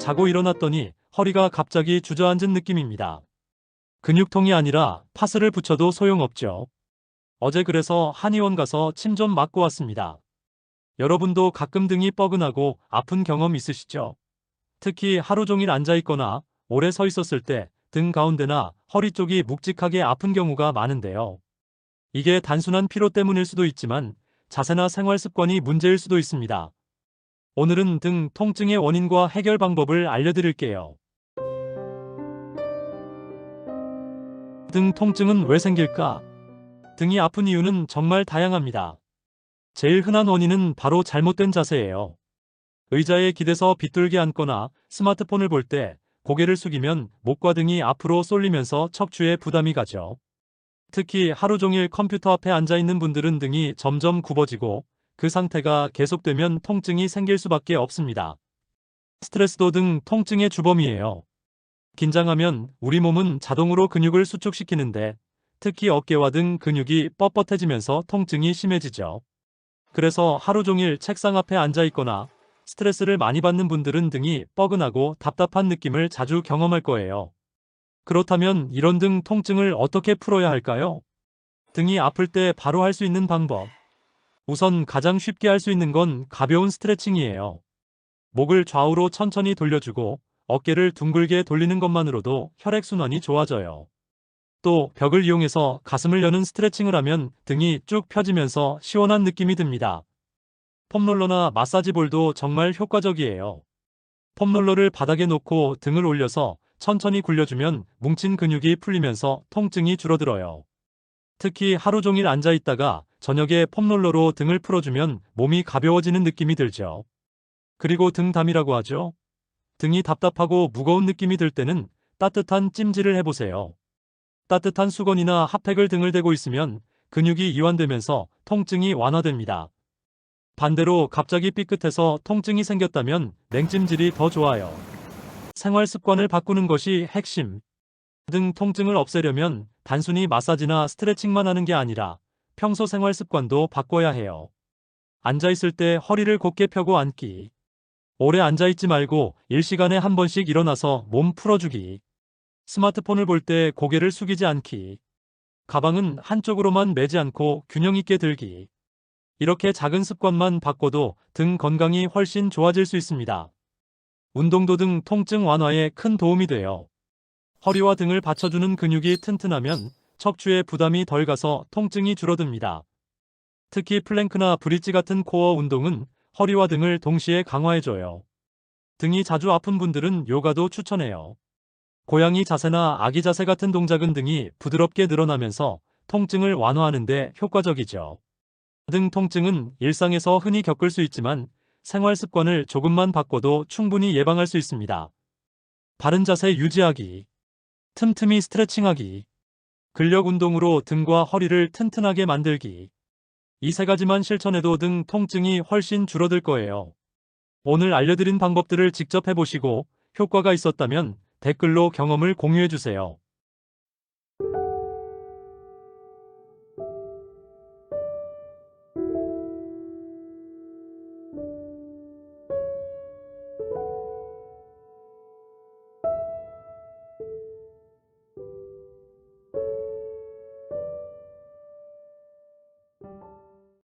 자고 일어났더니 허리가 갑자기 주저앉은 느낌입니다. 근육통이 아니라 파스를 붙여도 소용없죠. 어제 그래서 한의원 가서 침 좀 맞고 왔습니다. 여러분도 가끔 등이 뻐근하고 아픈 경험 있으시죠? 특히 하루 종일 앉아 있거나 오래 서 있었을 때 등 가운데나 허리 쪽이 묵직하게 아픈 경우가 많은데요. 이게 단순한 피로 때문일 수도 있지만 자세나 생활 습관이 문제일 수도 있습니다. 오늘은 등 통증의 원인과 해결 방법을 알려드릴게요. 등 통증은 왜 생길까? 등이 아픈 이유는 정말 다양합니다. 제일 흔한 원인은 바로 잘못된 자세예요. 의자에 기대서 비뚤게 앉거나 스마트폰을 볼 때 고개를 숙이면 목과 등이 앞으로 쏠리면서 척추에 부담이 가죠. 특히 하루 종일 컴퓨터 앞에 앉아 있는 분들은 등이 점점 굽어지고 그 상태가 계속되면 통증이 생길 수밖에 없습니다. 스트레스도 등 통증의 주범이에요. 긴장하면 우리 몸은 자동으로 근육을 수축시키는데 특히 어깨와 등 근육이 뻣뻣해지면서 통증이 심해지죠. 그래서 하루 종일 책상 앞에 앉아 있거나 스트레스를 많이 받는 분들은 등이 뻐근하고 답답한 느낌을 자주 경험할 거예요. 그렇다면 이런 등 통증을 어떻게 풀어야 할까요? 등이 아플 때 바로 할 수 있는 방법. 우선 가장 쉽게 할 수 있는 건 가벼운 스트레칭이에요. 목을 좌우로 천천히 돌려주고 어깨를 둥글게 돌리는 것만으로도 혈액순환이 좋아져요. 또 벽을 이용해서 가슴을 여는 스트레칭을 하면 등이 쭉 펴지면서 시원한 느낌이 듭니다. 폼롤러나 마사지볼도 정말 효과적이에요. 폼롤러를 바닥에 놓고 등을 올려서 천천히 굴려주면 뭉친 근육이 풀리면서 통증이 줄어들어요. 특히 하루 종일 앉아 있다가 저녁에 폼롤러로 등을 풀어주면 몸이 가벼워지는 느낌이 들죠. 그리고 등담이라고 하죠. 등이 답답하고 무거운 느낌이 들 때는 따뜻한 찜질을 해보세요. 따뜻한 수건이나 핫팩을 등을 대고 있으면 근육이 이완되면서 통증이 완화됩니다. 반대로 갑자기 삐끗해서 통증이 생겼다면 냉찜질이 더 좋아요. 생활 습관을 바꾸는 것이 핵심. 등 통증을 없애려면 단순히 마사지나 스트레칭만 하는 게 아니라 평소 생활 습관도 바꿔야 해요. 앉아있을 때 허리를 곧게 펴고 앉기. 오래 앉아있지 말고 일시간에 한 번씩 일어나서 몸 풀어주기. 스마트폰을 볼 때 고개를 숙이지 않기. 가방은 한쪽으로만 매지 않고 균형 있게 들기. 이렇게 작은 습관만 바꿔도 등 건강이 훨씬 좋아질 수 있습니다. 운동도 등 통증 완화에 큰 도움이 돼요. 허리와 등을 받쳐주는 근육이 튼튼하면 척추에 부담이 덜 가서 통증이 줄어듭니다. 특히 플랭크나 브릿지 같은 코어 운동은 허리와 등을 동시에 강화해줘요. 등이 자주 아픈 분들은 요가도 추천해요. 고양이 자세나 아기 자세 같은 동작은 등이 부드럽게 늘어나면서 통증을 완화하는 데 효과적이죠. 등 통증은 일상에서 흔히 겪을 수 있지만 생활 습관을 조금만 바꿔도 충분히 예방할 수 있습니다. 바른 자세 유지하기, 틈틈이 스트레칭하기, 근력 운동으로 등과 허리를 튼튼하게 만들기. 이 세 가지만 실천해도 등 통증이 훨씬 줄어들 거예요. 오늘 알려드린 방법들을 직접 해보시고 효과가 있었다면 댓글로 경험을 공유해주세요.